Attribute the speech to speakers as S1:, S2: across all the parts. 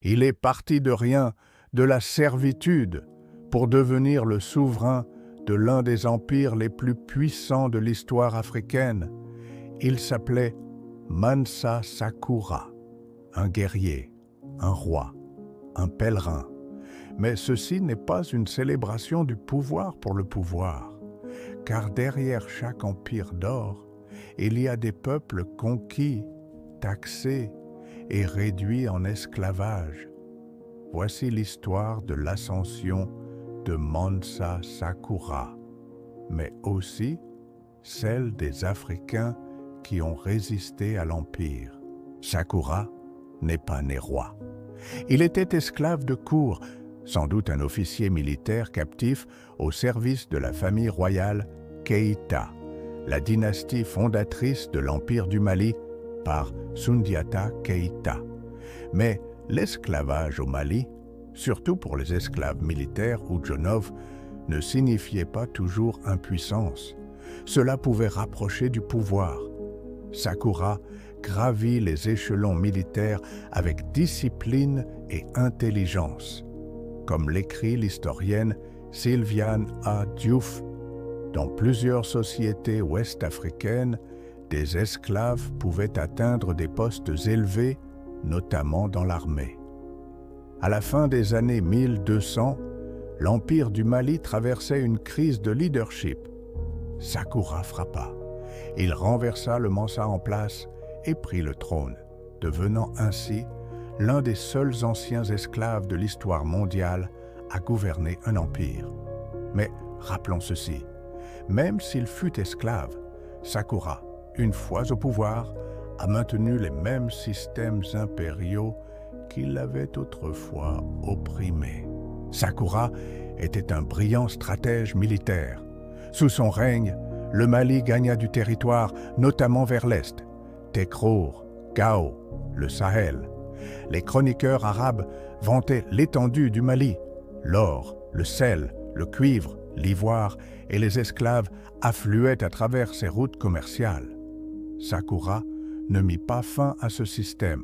S1: Il est parti de rien, de la servitude, pour devenir le souverain de l'un des empires les plus puissants de l'histoire africaine. Il s'appelait Mansa Sakura, un guerrier, un roi, un pèlerin. Mais ceci n'est pas une célébration du pouvoir pour le pouvoir, car derrière chaque empire d'or, il y a des peuples conquis, taxés et réduits en esclavage. Voici l'histoire de l'ascension de Mansa Sakura, mais aussi celle des Africains qui ont résisté à l'Empire. Sakura n'est pas né roi. Il était esclave de cour, sans doute un officier militaire captif au service de la famille royale Keïta, la dynastie fondatrice de l'Empire du Mali par Sundiata Keïta. Mais l'esclavage au Mali, surtout pour les esclaves militaires ou djonov, ne signifiait pas toujours impuissance. Cela pouvait rapprocher du pouvoir. Sakura gravit les échelons militaires avec discipline et intelligence. Comme l'écrit l'historienne Sylviane A. Diouf, dans plusieurs sociétés ouest-africaines, des esclaves pouvaient atteindre des postes élevés, notamment dans l'armée. À la fin des années 1200, l'Empire du Mali traversait une crise de leadership. Sakura frappa. Il renversa le Mansa en place et prit le trône, devenant ainsi l'un des seuls anciens esclaves de l'histoire mondiale à gouverner un empire. Mais rappelons ceci, même s'il fut esclave, Sakura, une fois au pouvoir, a maintenu les mêmes systèmes impériaux qui l'avaient autrefois opprimé. Sakura était un brillant stratège militaire. Sous son règne, le Mali gagna du territoire, notamment vers l'est, Tekrour, Gao, le Sahel. Les chroniqueurs arabes vantaient l'étendue du Mali. L'or, le sel, le cuivre, l'ivoire et les esclaves affluaient à travers ces routes commerciales. Sakura ne mit pas fin à ce système.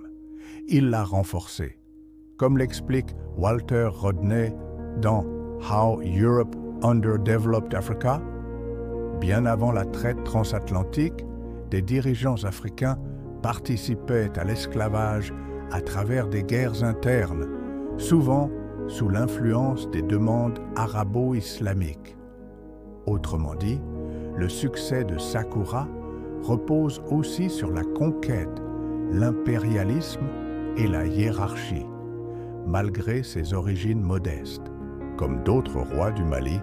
S1: Il l'a renforcé. Comme l'explique Walter Rodney dans How Europe Underdeveloped Africa, bien avant la traite transatlantique, des dirigeants africains participaient à l'esclavage à travers des guerres internes, souvent sous l'influence des demandes arabo-islamiques. Autrement dit, le succès de Sakura repose aussi sur la conquête, l'impérialisme et la hiérarchie, malgré ses origines modestes. Comme d'autres rois du Mali,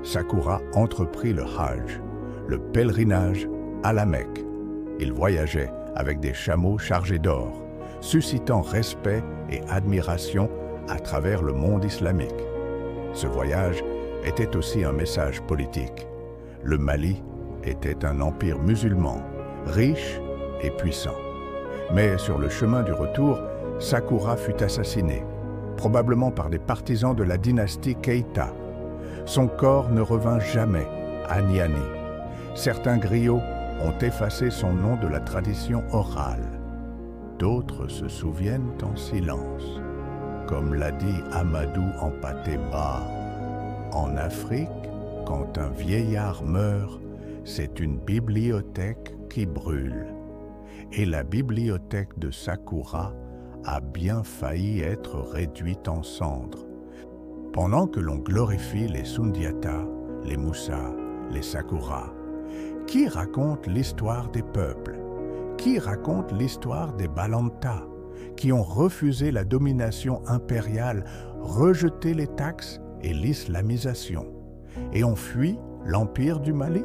S1: Sakura entreprit le Hajj, le pèlerinage à la Mecque. Il voyageait avec des chameaux chargés d'or, suscitant respect et admiration à travers le monde islamique. Ce voyage était aussi un message politique. Le Mali était un empire musulman, riche et puissant. Mais sur le chemin du retour, Sakura fut assassiné, probablement par des partisans de la dynastie Keïta. Son corps ne revint jamais à Niani. Certains griots ont effacé son nom de la tradition orale. D'autres se souviennent en silence. Comme l'a dit Amadou Hampâté-Bâ, en Afrique, quand un vieillard meurt, c'est une bibliothèque qui brûle. Et la bibliothèque de Sakura a bien failli être réduite en cendres. Pendant que l'on glorifie les Sundiata, les Moussa, les Sakura, qui raconte l'histoire des peuples? Qui raconte l'histoire des Balanta, qui ont refusé la domination impériale, rejeté les taxes et l'islamisation, et ont fui l'Empire du Mali?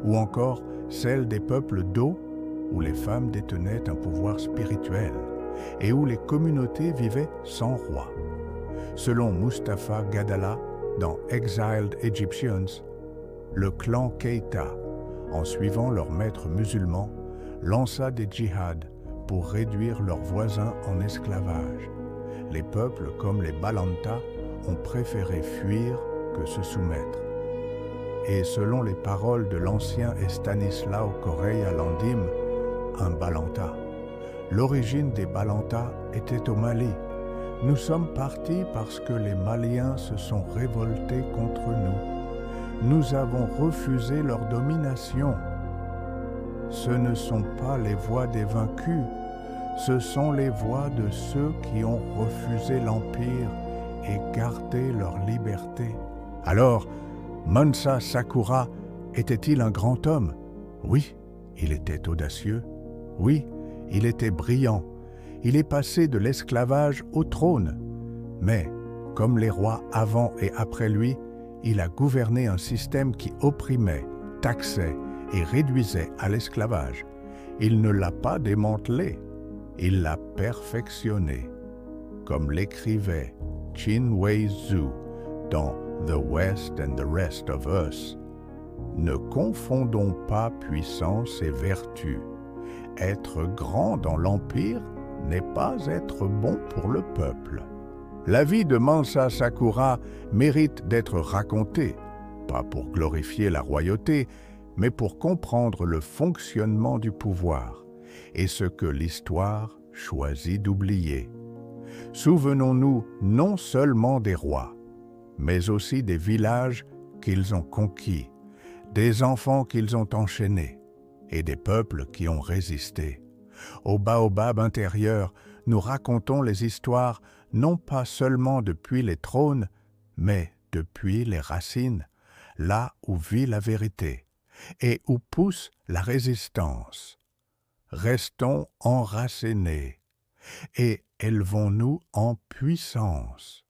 S1: Ou encore celle des peuples d'eau, où les femmes détenaient un pouvoir spirituel, et où les communautés vivaient sans roi? Selon Mustapha Gadala, dans Exiled Egyptians, le clan Keïta, en suivant leur maître musulman, lança des djihads pour réduire leurs voisins en esclavage. Les peuples comme les Balanta ont préféré fuir que se soumettre. Et selon les paroles de l'ancien Estanislao Correia Landim, un Balanta, l'origine des Balanta était au Mali, Nous sommes partis parce que les Maliens se sont révoltés contre nous. Nous avons refusé leur domination. Ce ne sont pas les voix des vaincus, ce sont les voix de ceux qui ont refusé l'Empire et gardé leur liberté. Alors, Mansa Sakura était-il un grand homme? Oui, il était audacieux. Oui, il était brillant. Il est passé de l'esclavage au trône. Mais, comme les rois avant et après lui, il a gouverné un système qui opprimait, taxait et réduisait à l'esclavage. Il ne l'a pas démantelé, il l'a perfectionné. Comme l'écrivait Chinwei Zhu dans The West and the Rest of Us. Ne confondons pas puissance et vertu. Être grand dans l'Empire n'est pas être bon pour le peuple. La vie de Mansa Sakura mérite d'être racontée, pas pour glorifier la royauté, mais pour comprendre le fonctionnement du pouvoir et ce que l'histoire choisit d'oublier. Souvenons-nous non seulement des rois, mais aussi des villages qu'ils ont conquis, des enfants qu'ils ont enchaînés et des peuples qui ont résisté. Au baobab intérieur, nous racontons les histoires non pas seulement depuis les trônes, mais depuis les racines, là où vit la vérité et où pousse la résistance. Restons enracinés et élevons-nous en puissance.